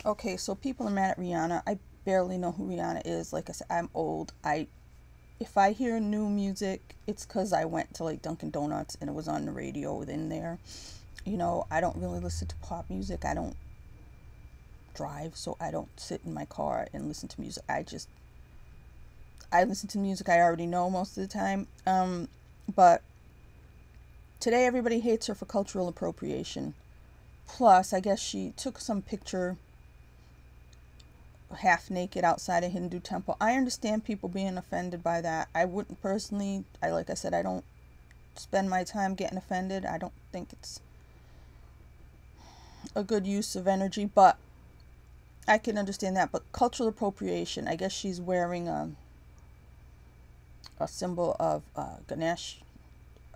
Okay, so people are mad at Rihanna. I barely know who Rihanna is. Like I said, I'm old. If I hear new music, it's because I went to like Dunkin' Donuts and it was on the radio within there. I don't really listen to pop music. I don't drive, so I don't sit in my car and listen to music. I listen to music I already know most of the time. But today everybody hates her for cultural appropriation. Plus, I guess she took some picture half naked outside a Hindu temple. I understand people being offended by that. I wouldn't personally. Like I said, I don't spend my time getting offended. I don't think it's a good use of energy, but I can understand that. But cultural appropriation, I guess she's wearing a symbol of Ganesh,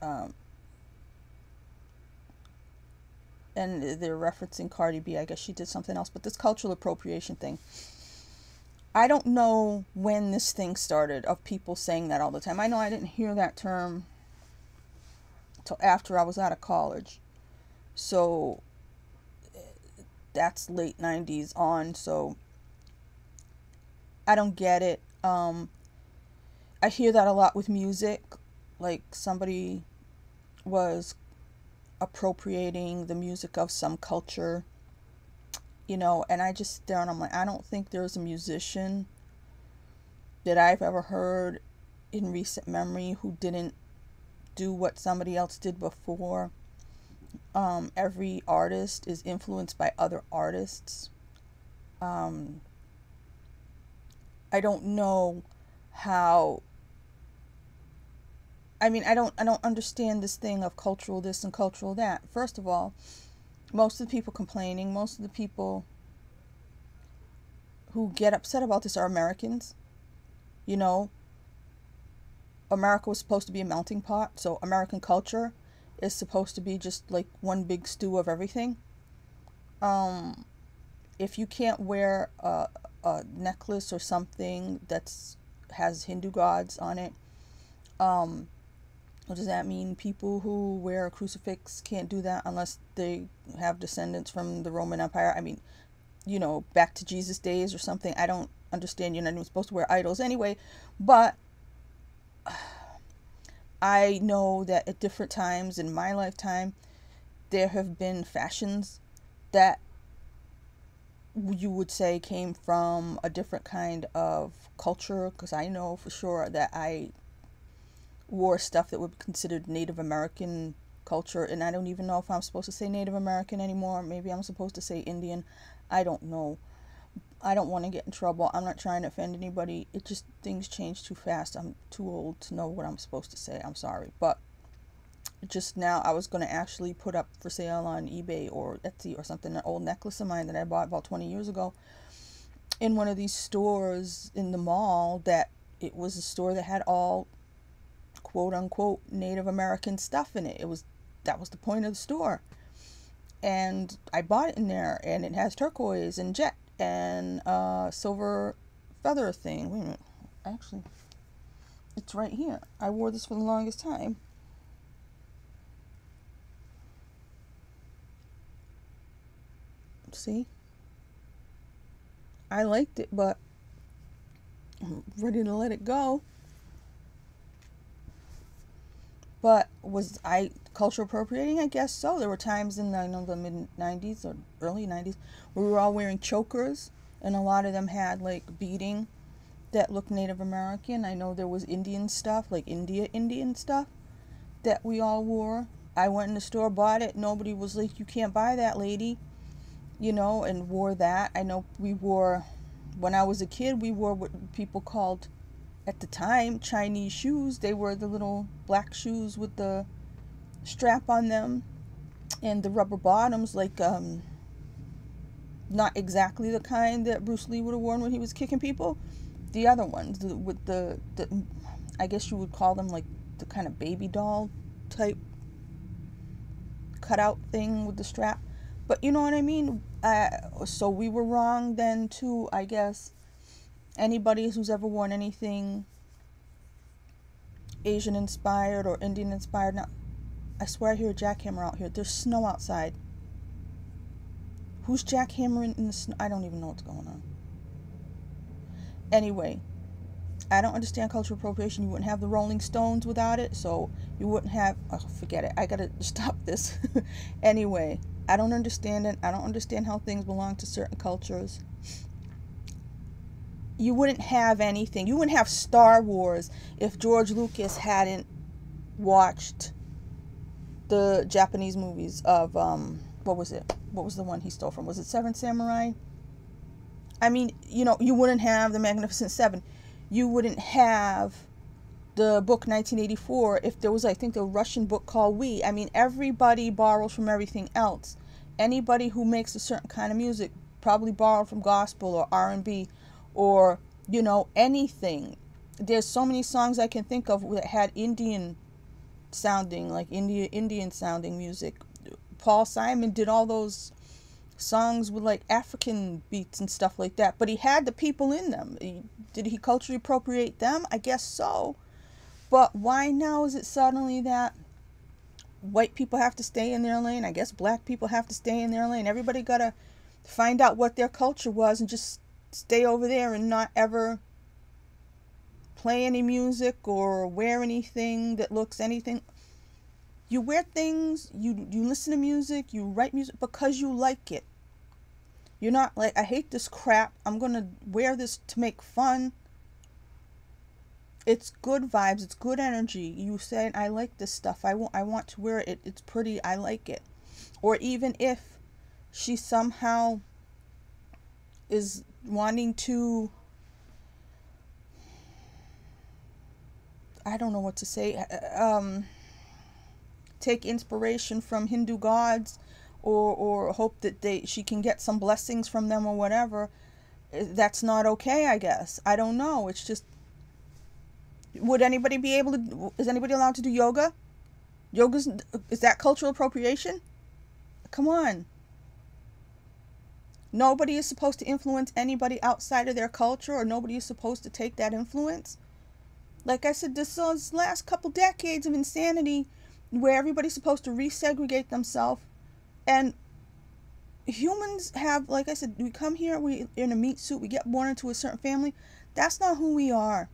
um, and they're referencing Cardi B. I guess she did something else, but this cultural appropriation thing, I don't know when this thing started of people saying that all the time. I know I didn't hear that term till after I was out of college. So that's late 90s on. So I don't get it. I hear that a lot with music. Like somebody was appropriating the music of some culture, and I just sit there and I'm like, I don't think there's a musician that I've ever heard in recent memory who didn't do what somebody else did before. Every artist is influenced by other artists. Um, I don't know how. I don't understand this thing of cultural this and cultural that. First of all, most of the people complaining, most of the people who get upset about this are Americans. You know, America was supposed to be a melting pot, so American culture is supposed to be just like one big stew of everything. Um, if you can't wear a necklace or something that's has Hindu gods on it, um, what does that mean? People who wear a crucifix can't do that unless they have descendants from the Roman Empire. I mean, back to Jesus days or something. I don't understand. You're not even supposed to wear idols anyway. But I know that at different times in my lifetime, there have been fashions that you would say came from a different kind of culture. Because I know for sure that I wore stuff that would be considered Native American culture. And I don't even know if I'm supposed to say Native American anymore. Maybe I'm supposed to say Indian. I don't know. I don't want to get in trouble. I'm not trying to offend anybody. It just, things change too fast. I'm too old to know what I'm supposed to say. I'm sorry. But just now, I was going to actually put up for sale on eBay or Etsy or something an old necklace of mine that I bought about 20 years ago in one of these stores in the mall. That it was a store that had all quote unquote Native American stuff in it. That was the point of the store. And I bought it in there, and it has turquoise and jet and silver feather thing. Wait a minute. Actually, it's right here. I wore this for the longest time. See? I liked it, but I'm ready to let it go. But was I cultural appropriating? I guess so. There were times in the mid 90s or early 90s where we were all wearing chokers, and a lot of them had like beading that looked Native American. I know there was Indian stuff, like Indian stuff that we all wore. I went in the store, bought it. Nobody was like, "You can't buy that, lady," and wore that. I know we wore, when I was a kid, we wore what people called at the time Chinese shoes. They were the little black shoes with the strap on them and the rubber bottoms, like not exactly the kind that Bruce Lee would have worn when he was kicking people. The other ones, with the I guess you would call them like the kind of baby doll type cutout thing with the strap. But you know what I mean? So we were wrong then too, I guess. Anybody who's ever worn anything Asian inspired or Indian inspired. Now, I swear I hear a jackhammer out here. There's snow outside. Who's jackhammering in the snow? I don't even know what's going on. Anyway, I don't understand cultural appropriation. You wouldn't have the Rolling Stones without it, so you wouldn't have... Oh, forget it. I gotta stop this. Anyway, I don't understand it. I don't understand how things belong to certain cultures. You wouldn't have anything. You wouldn't have Star Wars if George Lucas hadn't watched the Japanese movies of, what was it? What was the one he stole from? Was it Seven Samurai? I mean, you know, you wouldn't have the Magnificent Seven. You wouldn't have the book 1984 if there was, I think, the Russian book called We. I mean, everybody borrows from everything else. Anybody who makes a certain kind of music probably borrowed from gospel or R&B or, you know, anything. There's so many songs I can think of that had Indian sounding, like Indian sounding music. Paul Simon did all those songs with like African beats and stuff like that, but he had the people in them. Did he culturally appropriate them? I guess so. But why now is it suddenly that white people have to stay in their lane? I guess black people have to stay in their lane. Everybody gotta find out what their culture was and just stay over there and not ever play any music or wear anything that looks anything. You wear things, you listen to music, you write music because you like it. You're not like, I hate this crap, I'm gonna wear this to make fun. It's good vibes, it's good energy. You say, I like this stuff, I want to wear it, it's pretty, I like it. Or even if she somehow is wanting to, I don't know what to say, take inspiration from Hindu gods, or hope that she can get some blessings from them or whatever, that's not okay, I guess. I don't know. It's just, would anybody be able to, is anybody allowed to do yoga? Is that cultural appropriation? Come on. Nobody is supposed to influence anybody outside of their culture, or nobody is supposed to take that influence. Like I said, this last couple decades of insanity where everybody's supposed to resegregate themselves. And humans have, like I said, we come here, we're in a meat suit, we get born into a certain family. That's not who we are.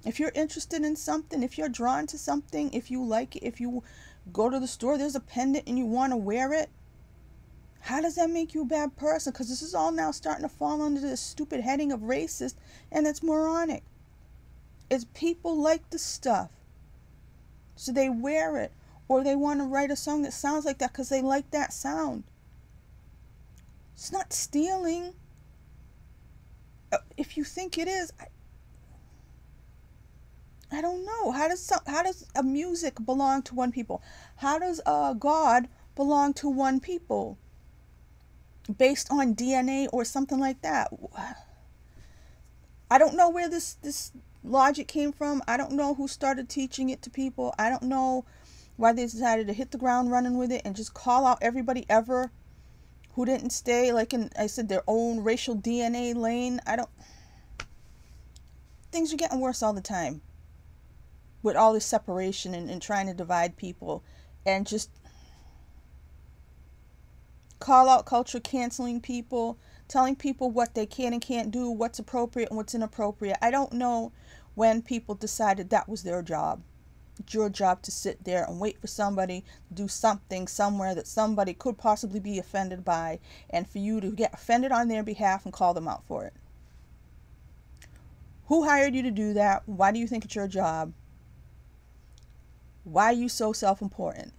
If you're interested in something, if you're drawn to something, if you like it, if you go to the store, there's a pendant and you want to wear it, how does that make you a bad person? Because this is all now starting to fall under this stupid heading of racist, and it's moronic. It's people like the stuff, so they wear it. Or they want to write a song that sounds like that because they like that sound. It's not stealing. If you think it is, I don't know. How does a music belong to one people? How does a God belong to one people? Based on DNA or something like that. I don't know where this logic came from. I don't know who started teaching it to people. I don't know why they decided to hit the ground running with it and just call out everybody ever who didn't stay, like I said, their own racial DNA lane. Things are getting worse all the time with all this separation and trying to divide people, and just call out culture, canceling people, telling people what they can and can't do, what's appropriate and what's inappropriate. I don't know when people decided that was their job. It's your job to sit there and wait for somebody to do something somewhere that somebody could possibly be offended by, and for you to get offended on their behalf and call them out for it. Who hired you to do that? Why do you think it's your job? Why are you so self-important?